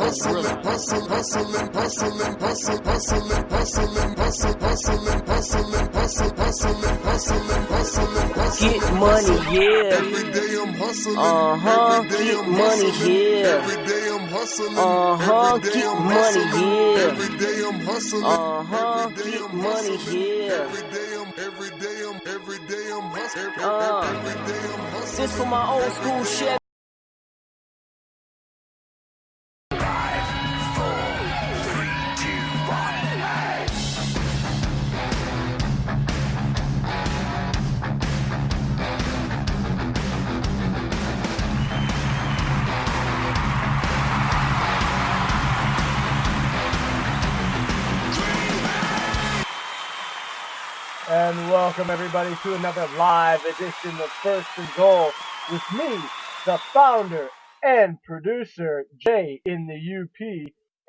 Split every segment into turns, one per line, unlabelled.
Get money, yeah. Get money, yeah. Get money, yeah. Get money, yeah. This for my old school chef.
And welcome everybody to another live edition of First and Goal with me, the founder and producer, Jay in the UP,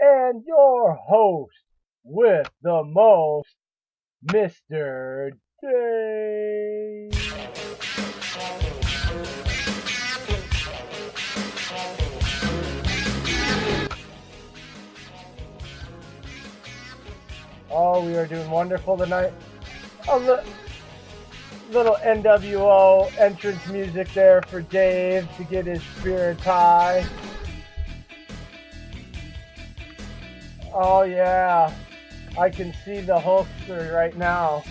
and your host with the most, Mr. Dave. Oh, we are doing wonderful tonight. A little NWO entrance music there for Dave to get his spirits high. Oh yeah, I can see the Hulkster right now.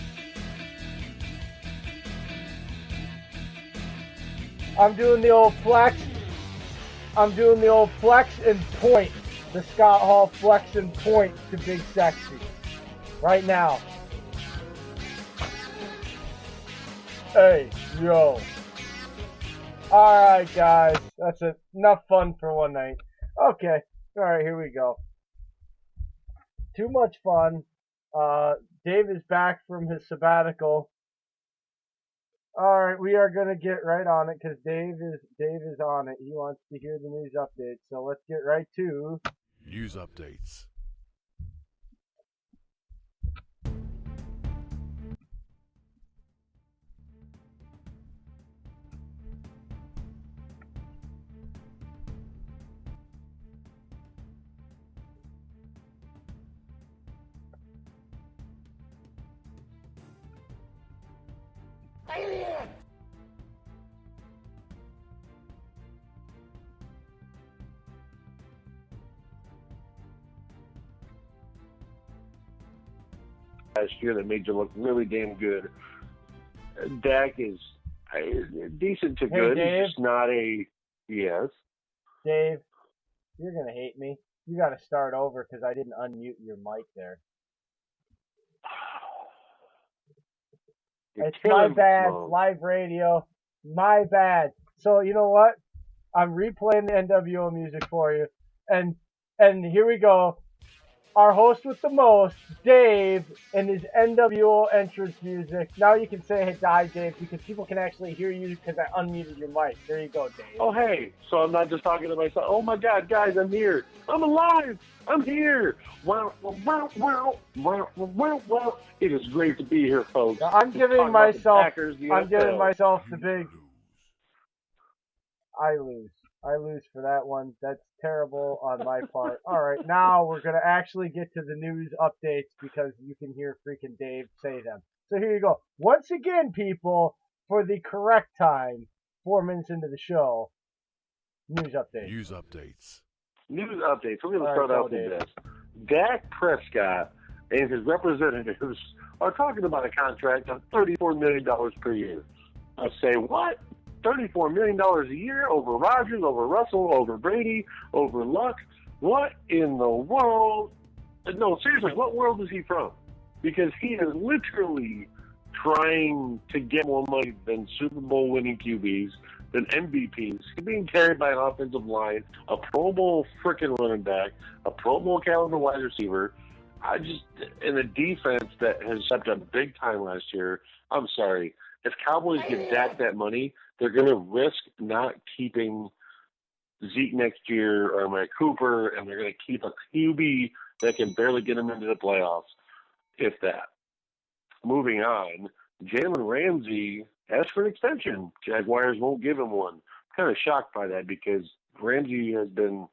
I'm doing the old flex. I'm doing the old flex and point. The Scott Hall flex and point to Big Sexy right now. Hey, yo. Alright, guys. That's enough fun for one night. Okay. Alright, here we go. Too much fun. Dave is back from his sabbatical. Alright, we are going to get right on it because Dave is on it. He wants to hear the news updates. So let's get right to
news updates.
Alien!
Last year that made you look really damn good. Dak is decent to good.
Dave?
He's just not a yes.
Dave. You're going to hate me. You got to start over because I didn't unmute your mic there. It's my bad, live radio, my bad. So you know what? I'm replaying the NWO music for you, and here we go. Our host with the most, Dave, and his NWO entrance music. Now you can say hi, Dave, because people can actually hear you because I unmuted your mic. There you go, Dave.
Oh, hey. So I'm not just talking to myself. Oh, my God, guys, I'm here. I'm alive. I'm here. Wow, wow, wow, wow, wow, wow. It is great to be here, folks.
Now, I'm giving myself the big... I lose for that one. That's terrible on my part. All right, now we're going to actually get to the news updates because you can hear freaking Dave say them. So here you go. Once again, people, for the correct time, 4 minutes into the show, news updates.
News updates.
News updates. We're going to start out with this. Dak Prescott and his representatives are talking about a contract of $34 million per year. I say, what? $34 million a year over Rodgers, over Russell, over Brady, over Luck. What in the world? No, seriously, what world is he from? Because he is literally trying to get more money than Super Bowl winning QBs, than MVPs. He's being carried by an offensive line, a Pro Bowl freaking running back, a Pro Bowl caliber wide receiver. In a defense that has stepped up big time last year. I'm sorry. If Cowboys give Dak that money, they're going to risk not keeping Zeke next year or Mike Cooper, and they're going to keep a QB that can barely get them into the playoffs, if that. Moving on, Jalen Ramsey asked for an extension. Jaguars won't give him one. I'm kind of shocked by that because Ramsey has been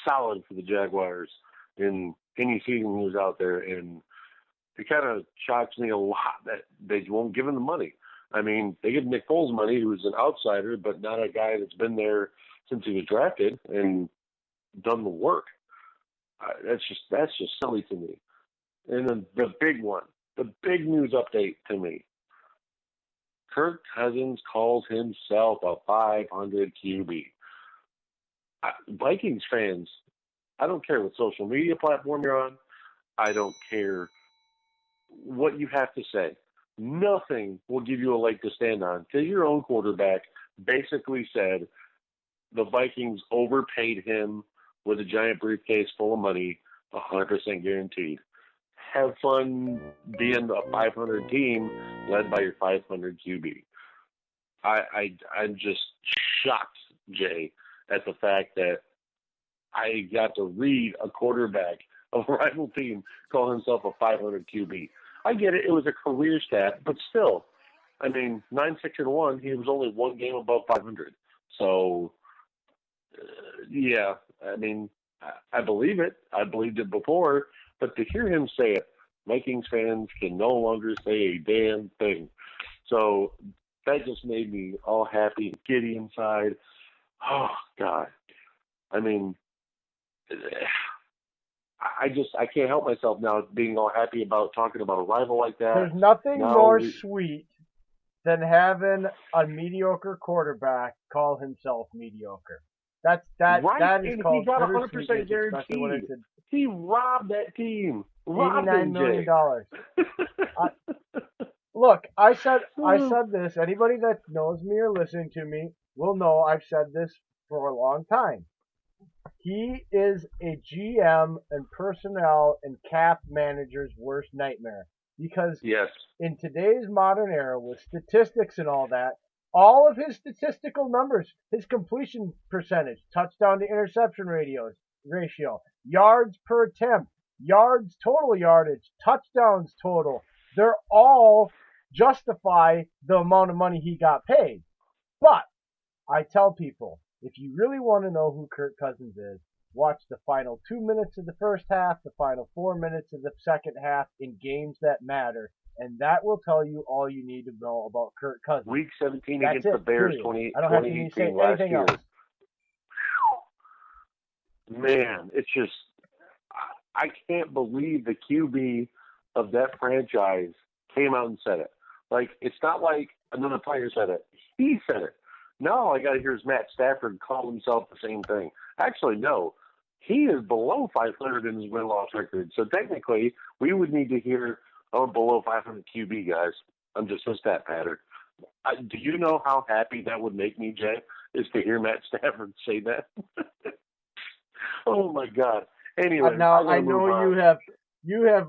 solid for the Jaguars in any season he was out there, and it kind of shocks me a lot that they won't give him the money. I mean, they give Nick Foles money, who's an outsider, but not a guy that's been there since he was drafted and done the work. That's just silly to me. And then the big one, the big news update to me. Kirk Cousins calls himself a 500 QB. Vikings fans, I don't care what social media platform you're on. I don't care what you have to say. Nothing will give you a leg to stand on because your own quarterback basically said the Vikings overpaid him with a giant briefcase full of money, 100% guaranteed. Have fun being a 500 team led by your 500 QB. I'm just shocked, Jay, at the fact that I got to read a quarterback of a rival team call himself a 500 QB. I get it. It was a career stat, but still, I mean, 9-6-1, he was only one game above 500. So, yeah, I mean, I believe it. I believed it before, but to hear him say it, Vikings fans can no longer say a damn thing. So that just made me all happy and giddy inside. Oh, God. I mean, I can't help myself now being all happy about talking about a rival like that.
There's nothing more sweet than having a mediocre quarterback call himself mediocre. That is called
he got
100%
guaranteed. He robbed that team.
$89 million. Look, I said this. Anybody that knows me or listening to me will know I've said this for a long time. He is a GM and personnel and cap manager's worst nightmare. Because in today's modern era with statistics and all that, all of his statistical numbers, his completion percentage, touchdown to interception ratio, yards per attempt, yards total yardage, touchdowns total, they're all justify the amount of money he got paid. But I tell people, if you really want to know who Kirk Cousins is, watch the final 2 minutes of the first half, the final 4 minutes of the second half in games that matter, and that will tell you all you need to know about Kirk Cousins.
Week 17 against the Bears, 2018
I don't have to say anything else.
Man, it's just, I can't believe the QB of that franchise came out and said it. Like, it's not like another player said it. He said it. Now all I got to hear is Matt Stafford call himself the same thing. Actually, no. He is below 500 in his win-loss record. So technically, we would need to hear, below 500 QB, guys. I'm just a stat pattern. Do you know how happy that would make me, Jay, is to hear Matt Stafford say that? Oh, my God. Anyway.
Now, I know you have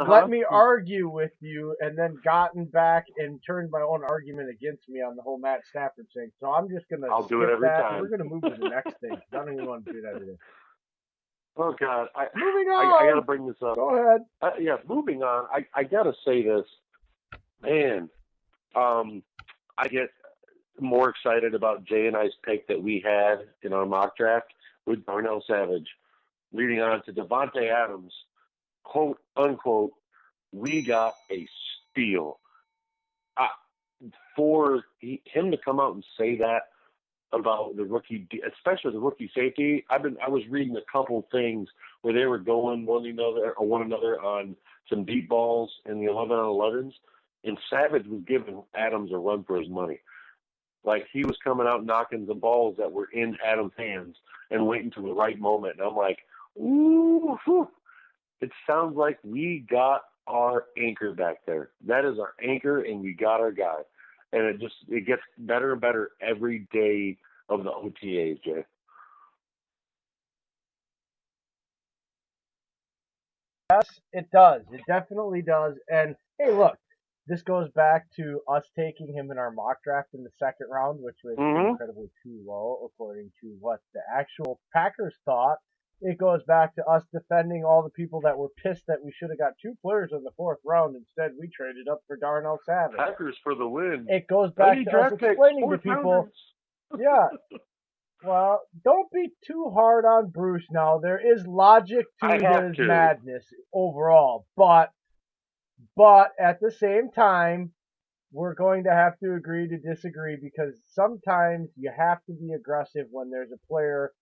let me argue with you and then gotten back and turned my own argument against me on the whole Matt Stafford thing. So I'm just going to
I'll do it every
that.
time.
We're going to move to the next thing. I don't even want to do that today.
Oh, God.
Moving on.
I got to bring this up.
Go ahead.
Moving on. I got to say this. Man, I get more excited about Jay and I's pick that we had in our mock draft with Darnell Savage, leading on to Devontae Adams. Quote, unquote, we got a steal. For him to come out and say that about the rookie, especially the rookie safety, I was reading a couple things where they were going one another on some deep balls in the 11-on-11s, and Savage was giving Adams a run for his money. Like, he was coming out knocking the balls that were in Adams' hands and waiting to the right moment. And I'm like, ooh, whew. It sounds like we got our anchor back there. That is our anchor, and we got our guy. And it gets better and better every day of the OTAs, Jay.
Yes, it does. It definitely does. And, hey, look, this goes back to us taking him in our mock draft in the second round, which was incredibly too low, according to what the actual Packers thought. It goes back to us defending all the people that were pissed that we should have got two players in the fourth round. Instead, we traded up for Darnell Savage.
Packers for the win.
It goes back to us explaining to people, yeah, Well, don't be too hard on Bruce now. There is logic to
I have
his
to.
madness overall, but at the same time, we're going to have to agree to disagree because sometimes you have to be aggressive when there's a player.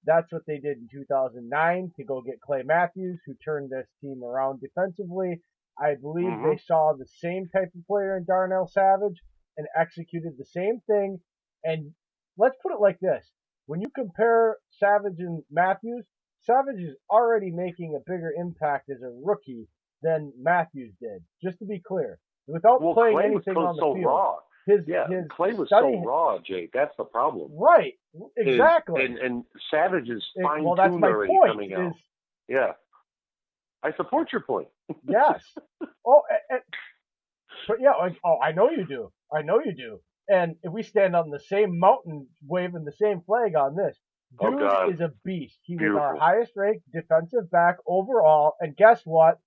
That's what they did in 2009 to go get Clay Matthews, who turned this team around defensively. I believe
Mm-hmm.
they saw the same type of player in Darnell Savage and executed the same thing. And let's put it like this. When you compare Savage and Matthews, Savage is already making a bigger impact as a rookie than Matthews did, just to be clear. Without
Well,
playing
Clay
anything
was
on the
so
field.
raw.
His
Clay was
study,
so raw, Jake. That's the problem.
Right, exactly.
And Savage is fine-tuned
well, that's my
already
point.
coming out. Yeah. I support your point.
Yes. Oh, but yeah. I know you do. I know you do. And if we stand on the same mountain waving the same flag on this, dude is a beast. He was our highest ranked defensive back overall. And guess what?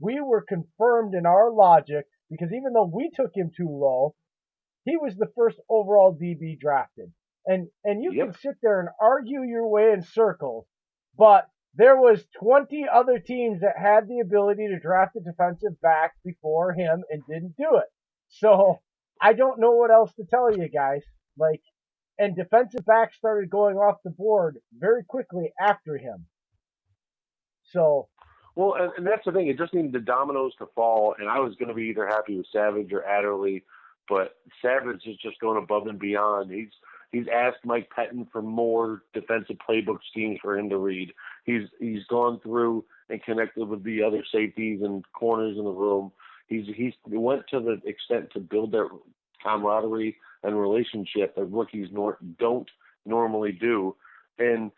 We were confirmed in our logic because even though we took him too low, he was the first overall DB drafted. And you can sit there and argue your way in circles, but there was 20 other teams that had the ability to draft a defensive back before him and didn't do it. So I don't know what else to tell you guys. And defensive backs started going off the board very quickly after him. So.
Well, and that's the thing. It just needed the dominoes to fall, and I was going to be either happy with Savage or Adderley, but Savage is just going above and beyond. He's asked Mike Pettin for more defensive playbook schemes for him to read. He's gone through and connected with the other safeties and corners in the room. He went to the extent to build that camaraderie and relationship that rookies don't normally do. And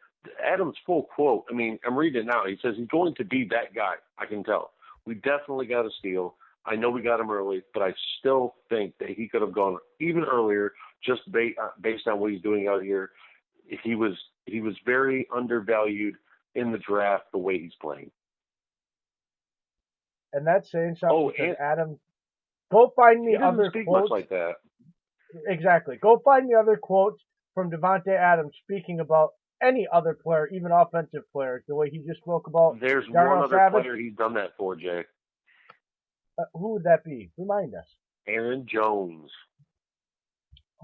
Adam's full quote, I mean, I'm reading it now. He says he's going to be that guy. I can tell. We definitely got a steal. I know we got him early, but I still think that he could have gone even earlier just based on what he's doing out here. He was very undervalued in the draft the way he's playing.
And that's saying something because Adam, go find me other quotes.
Much like that.
Exactly. Go find me other quotes from Devontae Adams speaking about any other player, even offensive players, the way he just spoke about.
There's
Darnell
one other
Savage.
player he's done that for, Jay.
Who would that be? Remind us.
Aaron Jones.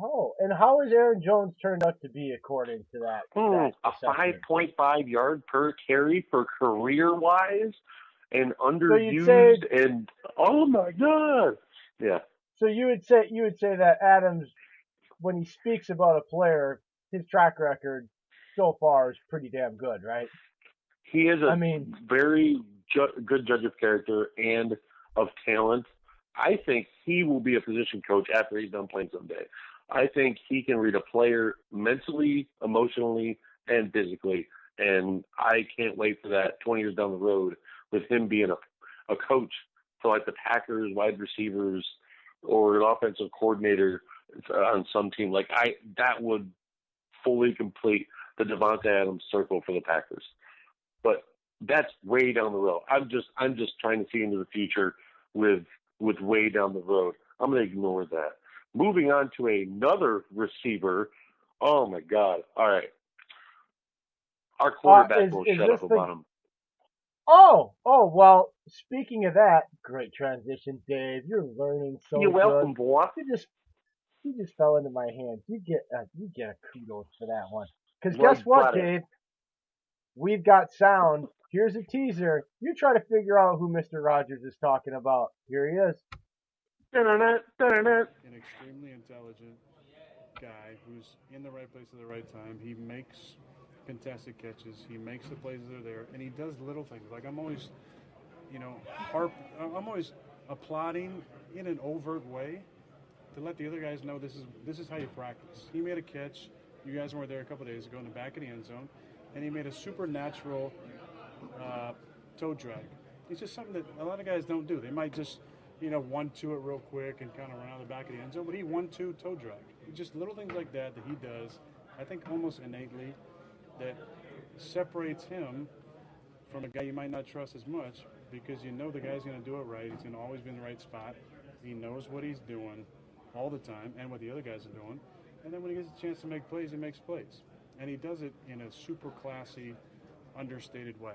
Oh, and how has Aaron Jones turned out to be according to that?
A 5.5 yard per carry for career-wise and underused, and oh my God, yeah.
So you would say that Adams, when he speaks about a player, his track record so far is pretty damn good, right?
He is very good judge of character and of talent. I think he will be a position coach after he's done playing someday. I think he can read a player mentally, emotionally, and physically. And I can't wait for that 20 years down the road with him being a coach for like the Packers, wide receivers, or an offensive coordinator on some team. That would fully complete the Devontae Adams circle for the Packers. But that's way down the road. I'm just trying to see into the future with way down the road. I'm going to ignore that. Moving on to another receiver. Oh, my God. All right. Our quarterback will shut up about him.
Oh, well, speaking of that, great transition, Dave. You're learning so good.
You're welcome, boy.
You just fell into my hands. You get a kudos for that one. Because guess what, Dave? We've got sound. Here's a teaser. You try to figure out who Mr. Rogers is talking about. Here he is.
An extremely intelligent guy who's in the right place at the right time. He makes contested catches. He makes the plays that are there, and he does little things. Like I'm always, I'm always applauding in an overt way to let the other guys know this is how you practice. He made a catch. You guys weren't there a couple of days ago in the back of the end zone, and he made a supernatural toe drag. It's just something that a lot of guys don't do. They might just 1-2 it real quick and kind of around the back of the end zone, but he 1-2 toe drag. Just little things like that he does, I think almost innately, that separates him from a guy you might not trust as much because the guy's going to do it right. He's going to always be in the right spot. He knows what he's doing all the time and what the other guys are doing. And then when he gets a chance to make plays, he makes plays. and he does it in a super classy, understated way.